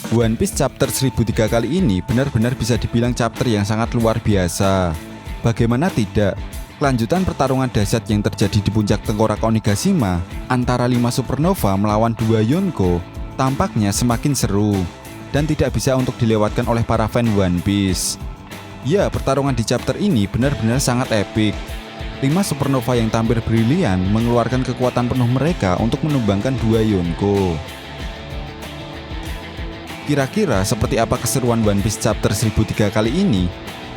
One Piece chapter 1003 kali ini benar-benar bisa dibilang chapter yang sangat luar biasa. Bagaimana tidak, kelanjutan pertarungan dahsyat yang terjadi di puncak tengkorak Onigashima antara 5 supernova melawan 2 Yonko tampaknya semakin seru dan tidak bisa untuk dilewatkan oleh para fan One Piece. Ya, pertarungan di chapter ini benar-benar sangat epik. 5 supernova yang tampil brilian mengeluarkan kekuatan penuh mereka untuk menumbangkan 2 Yonko. Kira-kira seperti apa keseruan One Piece chapter 1003 kali ini?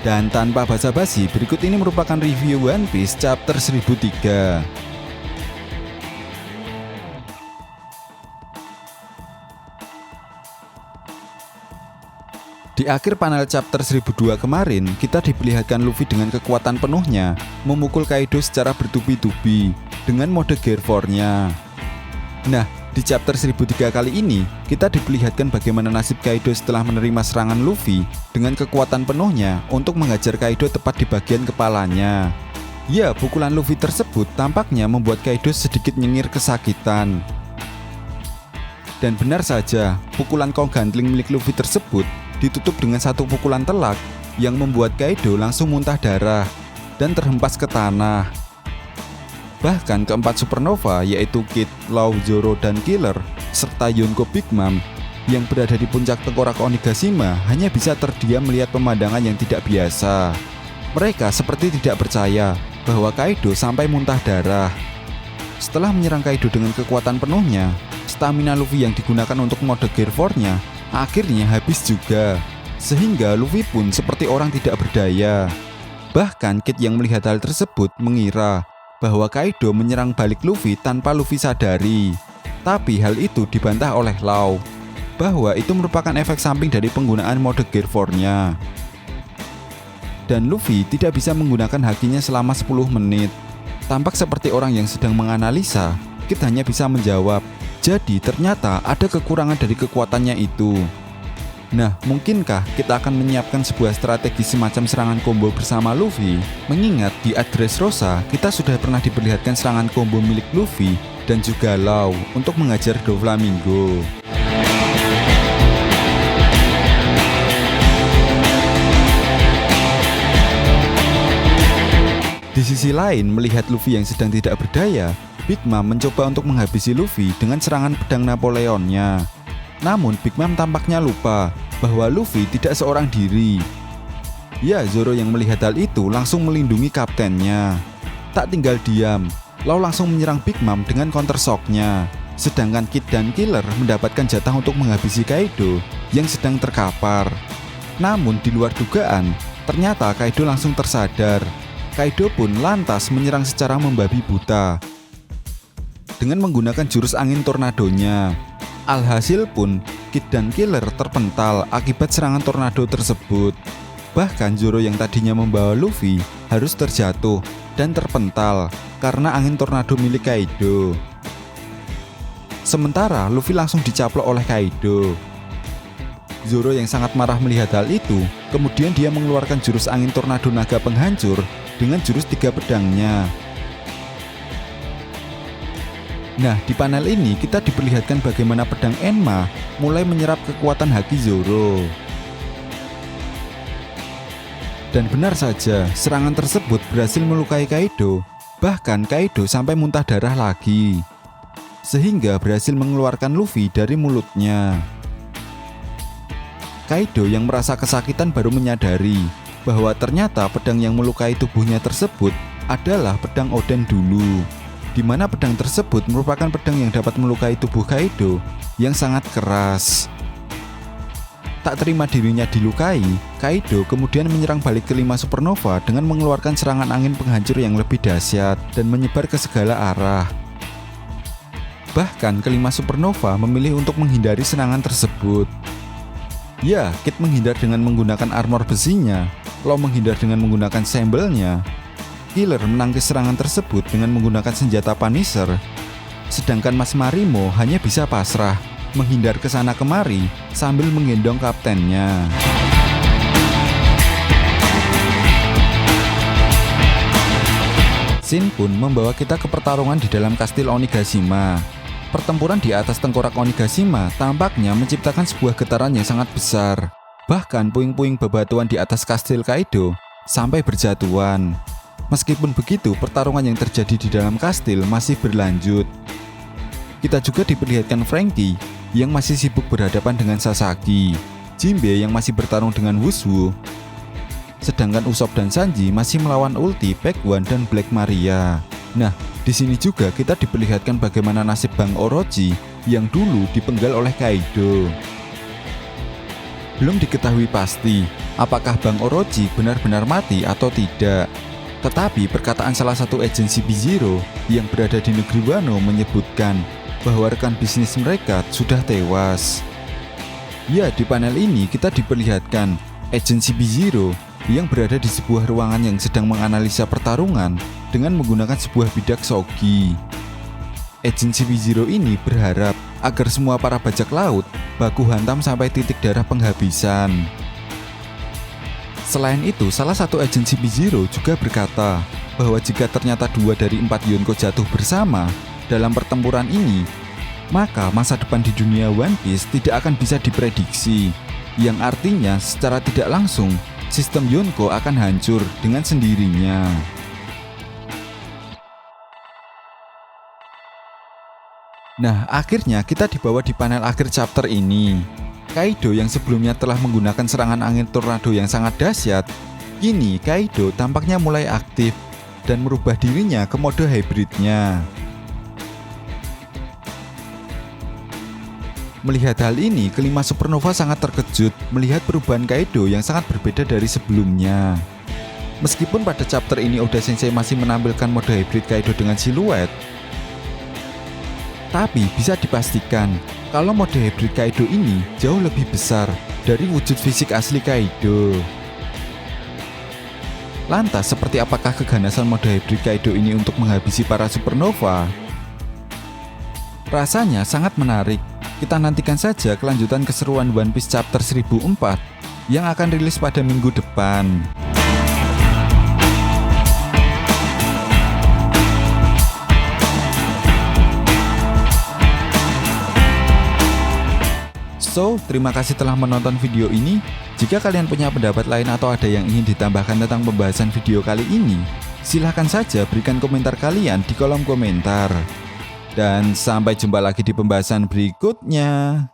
Dan tanpa basa-basi, berikut ini merupakan review One Piece chapter 1003. Di akhir panel chapter 1002 kemarin, kita diperlihatkan Luffy dengan kekuatan penuhnya memukul Kaido secara bertubi-tubi dengan mode Gear 4-nya. Nah, di chapter 1003 kali ini, kita diperlihatkan bagaimana nasib Kaido setelah menerima serangan Luffy dengan kekuatan penuhnya untuk menghajar Kaido tepat di bagian kepalanya. Ya, pukulan Luffy tersebut tampaknya membuat Kaido sedikit nyengir kesakitan. Dan benar saja, pukulan kong gantling milik Luffy tersebut ditutup dengan satu pukulan telak yang membuat Kaido langsung muntah darah dan terhempas ke tanah. Bahkan keempat supernova yaitu Kid, Law, Zoro, dan Killer serta Yonko Big Mom yang berada di puncak tengkorak Onigashima hanya bisa terdiam melihat pemandangan yang tidak biasa. Mereka seperti tidak percaya bahwa Kaido sampai muntah darah. Setelah menyerang Kaido dengan kekuatan penuhnya, stamina Luffy yang digunakan untuk mode Gear 4-nya akhirnya habis juga, sehingga Luffy pun seperti orang tidak berdaya. Bahkan Kid yang melihat hal tersebut mengira bahwa Kaido menyerang balik Luffy tanpa Luffy sadari. Tapi hal itu dibantah oleh Law, bahwa itu merupakan efek samping dari penggunaan mode Gear 4-nya. Dan Luffy tidak bisa menggunakan hakinya selama 10 menit. Tampak seperti orang yang sedang menganalisa, Kid hanya bisa menjawab, jadi ternyata ada kekurangan dari kekuatannya itu. Nah, mungkinkah kita akan menyiapkan sebuah strategi semacam serangan combo bersama Luffy? Mengingat di Dressrosa, kita sudah pernah diperlihatkan serangan combo milik Luffy dan juga Law untuk mengajar Doflamingo. Di sisi lain, melihat Luffy yang sedang tidak berdaya, Big Mom mencoba untuk menghabisi Luffy dengan serangan pedang Napoleonnya. Namun Big Mom tampaknya lupa bahwa Luffy tidak seorang diri. Ya, Zoro yang melihat hal itu langsung melindungi kaptennya. Tak tinggal diam, Law langsung menyerang Big Mom dengan counter shock-nya. Sedangkan Kid dan Killer mendapatkan jatah untuk menghabisi Kaido yang sedang terkapar. Namun di luar dugaan, ternyata Kaido langsung tersadar. Kaido pun lantas menyerang secara membabi buta dengan menggunakan jurus angin tornadonya. Alhasil pun, Kid dan Killer terpental akibat serangan tornado tersebut. Bahkan Zoro yang tadinya membawa Luffy harus terjatuh dan terpental karena angin tornado milik Kaido. Sementara Luffy langsung dicaplok oleh Kaido. Zoro yang sangat marah melihat hal itu, kemudian dia mengeluarkan jurus angin tornado naga penghancur dengan jurus 3 pedangnya. Nah, di panel ini kita diperlihatkan bagaimana pedang Enma mulai menyerap kekuatan haki Zoro. Dan benar saja, serangan tersebut berhasil melukai Kaido. Bahkan Kaido sampai muntah darah lagi, sehingga berhasil mengeluarkan Luffy dari mulutnya. Kaido yang merasa kesakitan baru menyadari bahwa ternyata pedang yang melukai tubuhnya tersebut adalah pedang Oden dulu, di mana pedang tersebut merupakan pedang yang dapat melukai tubuh Kaido yang sangat keras. Tak terima dirinya dilukai, Kaido kemudian menyerang balik ke 5 supernova dengan mengeluarkan serangan angin penghancur yang lebih dahsyat dan menyebar ke segala arah. Bahkan ke-5 supernova memilih untuk menghindari serangan tersebut. Ya, Kid menghindar dengan menggunakan armor besinya, Law menghindar dengan menggunakan sembelnya, Killer menangkis serangan tersebut dengan menggunakan senjata Punisher, sedangkan Mas Marimo hanya bisa pasrah, menghindar ke sana kemari sambil menggendong kaptennya. Shin pun membawa kita ke pertarungan di dalam kastil Onigashima. Pertempuran di atas tengkorak Onigashima tampaknya menciptakan sebuah getaran yang sangat besar. Bahkan puing-puing bebatuan di atas kastil Kaido sampai berjatuhan. Meskipun begitu, pertarungan yang terjadi di dalam kastil masih berlanjut. Kita juga diperlihatkan Franky yang masih sibuk berhadapan dengan Sasaki, Jinbe yang masih bertarung dengan Wushu, sedangkan Usopp dan Sanji masih melawan Ulti, Pac One, dan Black Maria. Nah, di sini juga kita diperlihatkan bagaimana nasib Bang Orochi yang dulu dipenggal oleh Kaido. Belum diketahui pasti apakah Bang Orochi benar-benar mati atau tidak. Tetapi perkataan salah satu agensi B-Zero yang berada di negeri Wano menyebutkan bahwa rekan bisnis mereka sudah tewas. Ya, di panel ini kita diperlihatkan agensi B-Zero yang berada di sebuah ruangan yang sedang menganalisa pertarungan dengan menggunakan sebuah bidak shogi. Agensi B-Zero ini berharap agar semua para bajak laut baku hantam sampai titik darah penghabisan. Selain itu, salah satu agensi B-Zero juga berkata bahwa jika ternyata 2 dari 4 Yonko jatuh bersama dalam pertempuran ini, maka masa depan di dunia One Piece tidak akan bisa diprediksi, yang artinya secara tidak langsung sistem Yonko akan hancur dengan sendirinya. Nah, akhirnya kita dibawa di panel akhir chapter ini. Kaido yang sebelumnya telah menggunakan serangan angin tornado yang sangat dahsyat, kini Kaido tampaknya mulai aktif dan merubah dirinya ke mode hybridnya. Melihat hal ini, kelima supernova sangat terkejut melihat perubahan Kaido yang sangat berbeda dari sebelumnya. Meskipun pada chapter ini Oda Sensei masih menampilkan mode hybrid Kaido dengan siluet, tapi bisa dipastikan kalau mode hybrid Kaido ini jauh lebih besar dari wujud fisik asli Kaido. Lantas, seperti apakah keganasan mode hybrid Kaido ini untuk menghabisi para supernova? Rasanya sangat menarik. Kita nantikan saja kelanjutan keseruan One Piece chapter 1004 yang akan rilis pada minggu depan. So, terima kasih telah menonton video ini. Jika kalian punya pendapat lain atau ada yang ingin ditambahkan tentang pembahasan video kali ini, silahkan saja berikan komentar kalian di kolom komentar. Dan sampai jumpa lagi di pembahasan berikutnya.